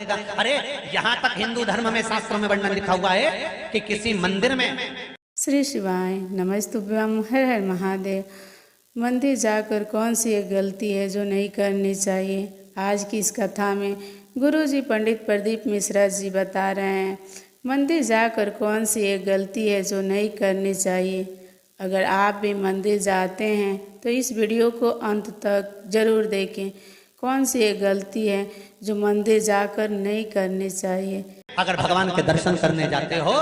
अरे यहाँ तक हिंदू धर्म में शास्त्रों में वर्णन लिखा हुआ है कि किसी मंदिर में श्री शिवाय नमस्तुभ्यम हर हर महादेव। मंदिर जाकर कौन सी एक गलती है जो नहीं करनी चाहिए। आज की इस कथा में गुरुजी पंडित प्रदीप मिश्रा जी बता रहे हैं मंदिर जाकर कौन सी एक गलती है जो नहीं करनी चाहिए। अगर आप भी मंदिर जाते हैं तो इस वीडियो को अंत तक ज़रूर देखें। कौन सी एक गलती है जो मंदिर जाकर नहीं करनी चाहिए। अगर भगवान के दर्शन करने जाते हो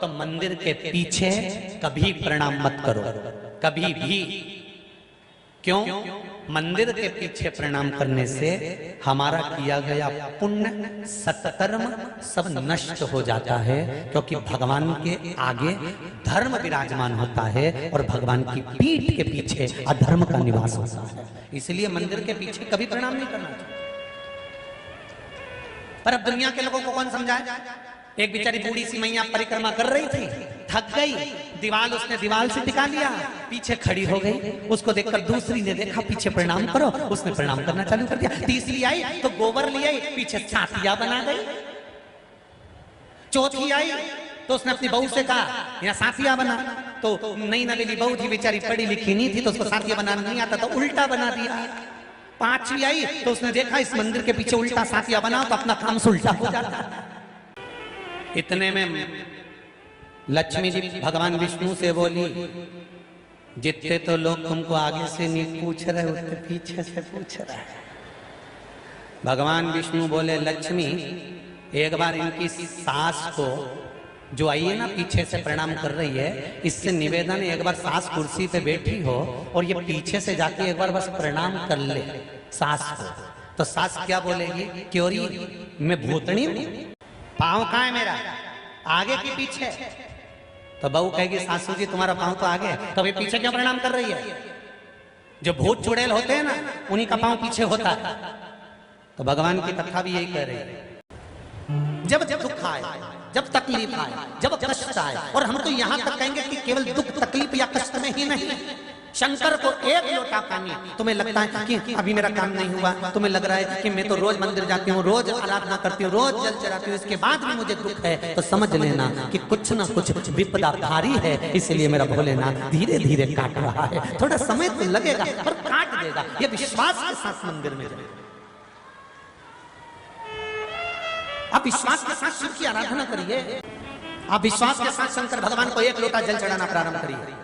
तो मंदिर के पीछे कभी प्रणाम मत करो, कभी भी। क्यों? मंदिर के पीछे प्रणाम करने से हमारा किया गया पुण्य सत्कर्म सब नष्ट हो जाता है, क्योंकि भगवान के आगे धर्म विराजमान होता है और भगवान की पीठ के पीछे अधर्म का निवास होता है। इसलिए मंदिर के पीछे कभी प्रणाम नहीं करना चाहिए। पर अब दुनिया के लोगों को कौन समझाए। एक बेचारी बूढ़ी सी मैया परिक्रमा कर रही थी, थक गई, उसने दीवार से टिका लिया, पीछे खड़ी हो गई। उसको देखकर दूसरी ने देखा पीछे प्रणाम करो, उसने प्रणाम करना चालू कर दिया। तीसरी आई तो गोबर ले आई, पीछे छातिया बना गई। चौथी आई तो उसने अपनी बहू से कहा यहाँ साथिया बना, तो नई नवेली बहू थी, बेचारी पढ़ी लिखी नहीं थी, तो उसको साथिया बनाना नहीं आता, तो उल्टा बना दिया। पांचवी आई तो उसने देखा इस मंदिर के पीछे उल्टा साथिया बना तो अपना काम उल्टा हो जाता। इतने में लक्ष्मी जी भगवान विष्णु से बोली, जितने तो लोग तुमको आगे से नहीं पूछ रहे उतने पीछे से पूछ रहे। भगवान विष्णु बोले, लक्ष्मी एक बार इनकी सास को जो आई है ना पीछे से प्रणाम कर रही है, इससे निवेदन है एक बार सास कुर्सी पे बैठी हो और ये पीछे से जाके एक बार बस प्रणाम कर ले सास को। तो सास क्या बोलेगी, क्योरी मैं भूतनी हूं, पाँव कहाँ है मेरा, आगे की पीछे। तो बहू कहेगी, सासू जी तुम्हारा पाँव तो आगे, तो वे पीछे क्यों प्रणाम कर रही है। जो भूत चुड़ैल होते हैं ना उन्हीं का पाँव पीछे होता है। तो भगवान की कथा भी यही कह रही है, जब जब दुख आए, जब तकलीफ आए, जब कष्ट आए, और हम तो यहाँ तक कहेंगे कि केवल दुख तकलीफ या कष्ट में ही नहीं, शंकर को एक लोटा पानी, तुम्हें लगता है कि अभी मेरा काम नहीं हुआ, तुम्हें लग रहा है कि मैं तो रोज मंदिर जाती हूँ, रोज आराधना करती हूँ, रोज जल चढ़ाती हूँ, इसके बाद भी मुझे दुख है, तो समझ लेना कि कुछ ना कुछ विपदा भारी है, इसलिए मेरा भोलेनाथ धीरे धीरे काट रहा है। थोड़ा समय तो लगेगा पर काट देगा। ये विश्वास के साथ मंदिर में जाए। आप विश्वास के साथ शिव की आराधना करिए, आप विश्वास के साथ शंकर भगवान को एक लोटा जल चढ़ाना प्रारंभ करिए।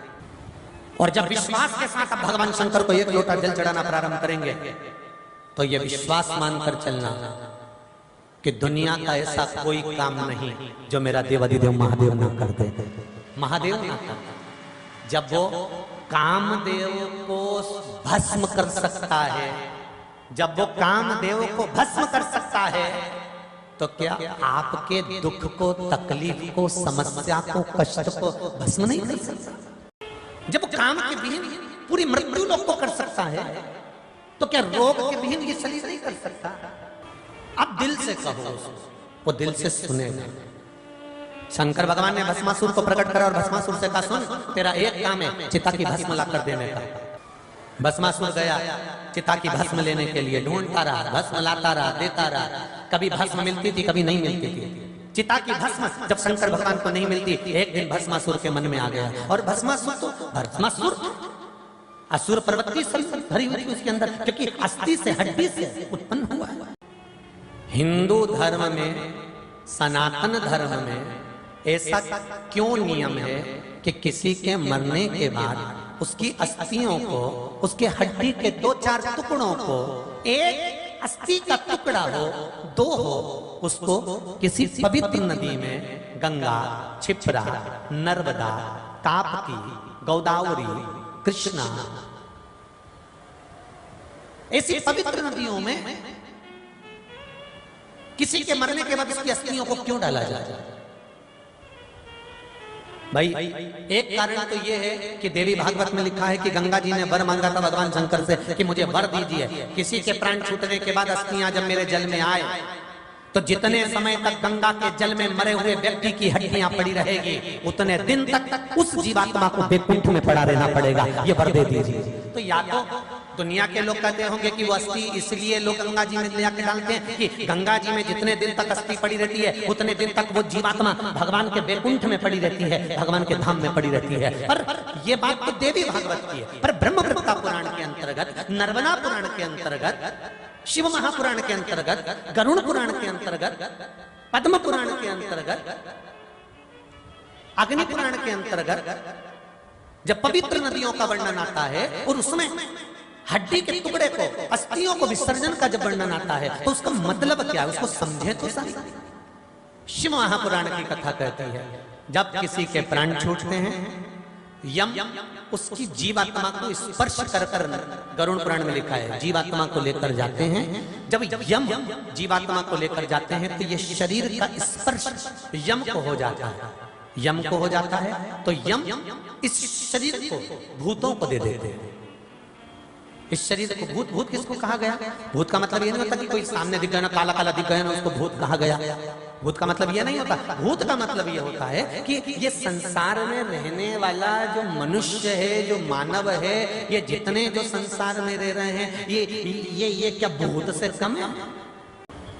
और जब विश्वास के साथ आप भगवान शंकर को एक लोटा जल चढ़ाना प्रारंभ करेंगे तो यह विश्वास मानकर चलना कि दुनिया का ऐसा कोई काम नहीं जो मेरा देवाधिदेव महादेव ना कर दे। महादेव ना कर, जब वो कामदेव को भस्म कर सकता है, जब वो कामदेव को भस्म कर सकता है, तो क्या आपके दुख को, तकलीफ को, समस्या को, कष्ट को भस्म नहीं कर सकता। जब काम के विहीन पूरी मृत्यु लोग को कर सकता है, तो क्या रोग के विहीन ये शरीर नहीं कर सकता। आप दिल से कहो, वो दिल से सुनेगा। शंकर भगवान ने भस्मासुर को प्रकट करा और भस्मासुर से कहा, सुन तेरा एक काम है चिता की भस्म ला कर देने का। भस्मासुर गया चिता की भस्म लेने के लिए, ढूंढता रहा, भस्म लाता रहा, देता रहा, कभी भस्म मिलती थी कभी नहीं मिलती थी। चिता की भस्म जब शंकर भगवान को नहीं मिलती, एक दिन भस्मासुर के मन में आ गया, और भस्मासुर असुर प्रवृत्ति भरी हुई थी उसके अंदर, क्योंकि अस्थि से, हड्डी से उत्पन्न हुआ है। हिंदू धर्म में, सनातन धर्म में ऐसा क्यों नियम है कि किसी के मरने के बाद उसकी अस्थियों को, उसके हड्डी के 2-4 टुकड़ों को, एक अस्थि का टुकड़ा हो, 2 हो, उसको किसी पवित्र नदी में, गंगा, क्षिप्रा, नर्मदा, ताप्ती, गोदावरी, कृष्णा, ऐसी पवित्र नदियों में किसी के मरने के बाद उसकी अस्थियों को क्यों डाला जाए। भाई एक कारण तो ये है कि देवी भागवत में लिखा है कि गंगा जी ने वर मांगा था भगवान शंकर से कि मुझे वर दीजिए, किसी के प्राण छूटने के बाद अस्थियां जब मेरे जल में आए तो जितने समय तक गंगा के जल में मरे हुए व्यक्ति की हड्डियां पड़ी रहेगी, उतने दिन तक उस जीवात्मा को वैकुंठ में पड़ा रहना पड़ेगा, ये वर दे दीजिए। तो या तो दुनिया के लोग कहते होंगे कि वो अस्थि इसलिए लोग गंगा जी में ले जाके डालते हैं कि गंगा जी में जितने दिन तक अस्थि पड़ी रहती है उतने दिन तक वो जीवात्मा भगवान के बैकुंठ में पड़ी रहती है, भगवान के धाम में पड़ी रहती है। पर ये बात तो देवी भागवत की है। पर ब्रह्मवृत्ता पुराण के अंतर्गत, नर्मदा पुराण के अंतर्गत, शिव महापुराण के अंतर्गत, गरुड़ पुराण के अंतर्गत, पद्म पुराण के अंतर्गत, अग्नि पुराण के अंतर्गत जब पवित्र नदियों का वर्णन आता है और उसमें हड्डी के टुकड़े को, अस्थियों को विसर्जन का जब वर्णन आता है तो उसका मतलब क्या है, उसको समझे तो सही। शिव महापुराण की कथा कहती है जब किसी के प्राण छूटते हैं, यम उसकी जीवात्मा को स्पर्श कर कर, गरुड़ पुराण में लिखा है, जीवात्मा को लेकर जाते हैं। जब यम जीवात्मा को लेकर जाते हैं तो ये शरीर का स्पर्श यम को हो जाता है, यम को हो जाता है तो यम इस शरीर को भूतों को दे देते हैं। इस शरीर को भूत, भूत किसको कहा गया? भूत का मतलब ये नहीं होता कि कोई सामने दिख गया ना, काला काला दिख गया ना, उसको भूत कहा गया। भूत का मतलब ये नहीं होता। भूत का मतलब ये होता है कि ये संसार में रहने वाला जो मनुष्य है, जो मानव है, ये जितने जो संसार में रह रहे हैं, ये क्या भूत से कम है?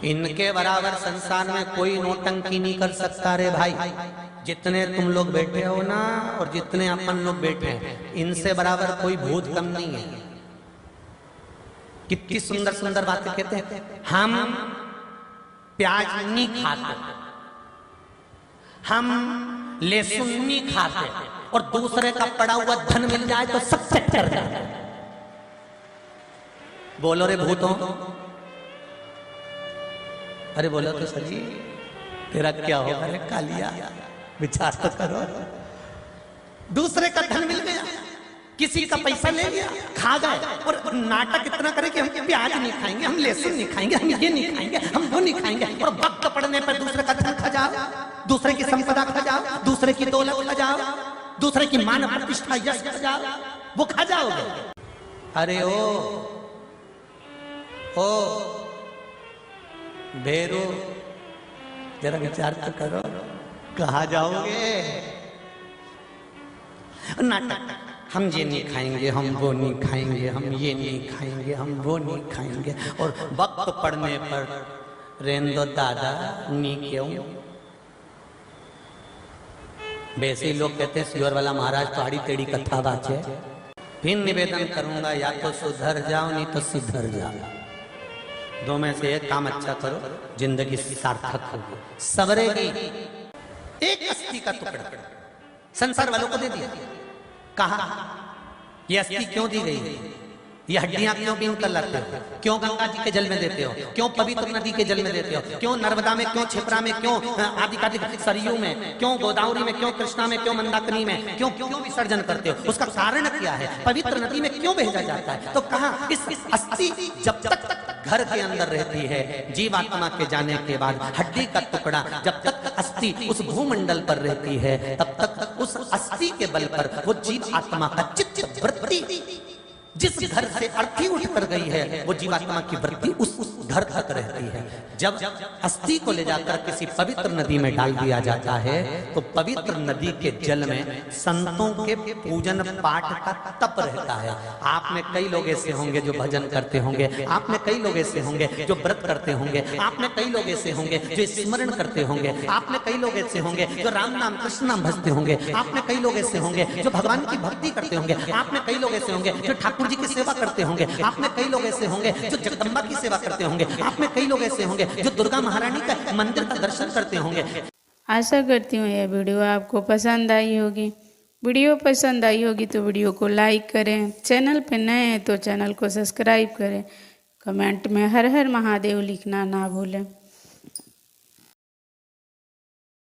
इनके बराबर संसार में कोई नौटंकी नहीं कर सकता रे भाई। जितने तुम लोग बैठे हो ना और जितने अपन लोग बैठे हैं, इनसे बराबर कोई भूत कम नहीं है। कितनी सुंदर सुंदर बातें कहते हैं। हम प्याज नहीं खाते, हम लहसुन नहीं खाते, और दूसरे का पड़ा हुआ धन मिल जाए तो सब चट कर जाए। बोलो रे भूतों, अरे बोलो तो सही, तेरा क्या होगा रे कालिया, विचार तो करो। दूसरे का धन मिल गया, किसी का पैसा ले लिया, खा गए, और नाटक इतना करे कि हम प्याज नहीं खाएंगे, हम लहसुन नहीं खाएंगे, हम ये नहीं खाएंगे, हम वो नहीं खाएंगे, और वक्त पड़ने पर दूसरे का धन खा जाओ, दूसरे की संपदा खा जाओ, दूसरे की दौलत खा जाओ, दूसरे की मान प्रतिष्ठा यश खा जाओ, वो खा जाओगे। अरे ओ भेरो, जरा विचार तो करो, कहा जाओगे? नाटक, हम ये नहीं खाएंगे, हम वो नहीं खाएंगे, हम ये नहीं खाएंगे, हम वो नहीं खाएंगे, और वक्त पड़ने पर रेंदो दादा नी क्यों। वैसे ही लोग कहते हैं सियोर वाला महाराज पहाड़ी टेढ़ी कथा बाचे। फिर निवेदन करूंगा, या तो सुधर जाओ नहीं तो सिधर जाओ, दो में से एक काम अच्छा करो, जिंदगी सार्थक होगी। सवरेगी। एक अस्थि का टुकड़ा संसार वालों को दे दिया, कहा ये अस्थि क्यों दी गई, ये हड्डियां क्यों बीन कर लाते हो, क्यों गंगा जी के जल में देते हो, क्यों पवित्र नदी के जल में देते हो, क्यों नर्मदा में, क्यों छिपरा में, क्यों आदि सरयू में, क्यों गोदावरी में, क्यों कृष्णा में, क्यों मंदाकिनी में, क्यों क्यों विसर्जन करते हो, उसका कारण क्या है, पवित्र नदी में क्यों भेजा जाता है? तो कहा इस अस्थि जब तक घर के अंदर रहती है, जीवात्मा के जाने के बाद हड्डी का टुकड़ा जब तक अस्थि उस भूमंडल पर रहती है, तब तक उस अस्थि के बल पर वो जीव आत्मा का चित्त वृत्ति जिस घर से अर्थी उठ कर गई है, वो जीवात्मा की वृत्ति उस घर तक रहती है। जब अस्थि को ले जाकर किसी पवित्र नदी में डाल दिया जाता है, तो पवित्र नदी के जल में संतों के पूजन पाठ का तप रहता है। आप में कई लोग ऐसे होंगे जो भजन करते होंगे, आप में कई लोग ऐसे होंगे जो व्रत करते होंगे, आप में कई लोग ऐसे होंगे जो स्मरण करते होंगे, आप में कई लोग ऐसे होंगे जो राम नाम कृष्ण नाम भजते होंगे, आप में कई लोग ऐसे होंगे जो भगवान की भक्ति करते होंगे, आप में कई लोग ऐसे होंगे जो ठाकुर जी की सेवा करते होंगे, आप में कई लोग ऐसे होंगे जो जगदम्बा की सेवा करते होंगे, आप में कई लोग ऐसे होंगे जो दुर्गा महारानी का मंदिर का दर्शन करते होंगे। आशा करती हूँ यह वीडियो आपको पसंद आई होगी। वीडियो पसंद आई होगी तो वीडियो को लाइक करें, चैनल पर नए हैं तो चैनल को सब्सक्राइब करें, कमेंट में हर हर महादेव लिखना ना भूलें।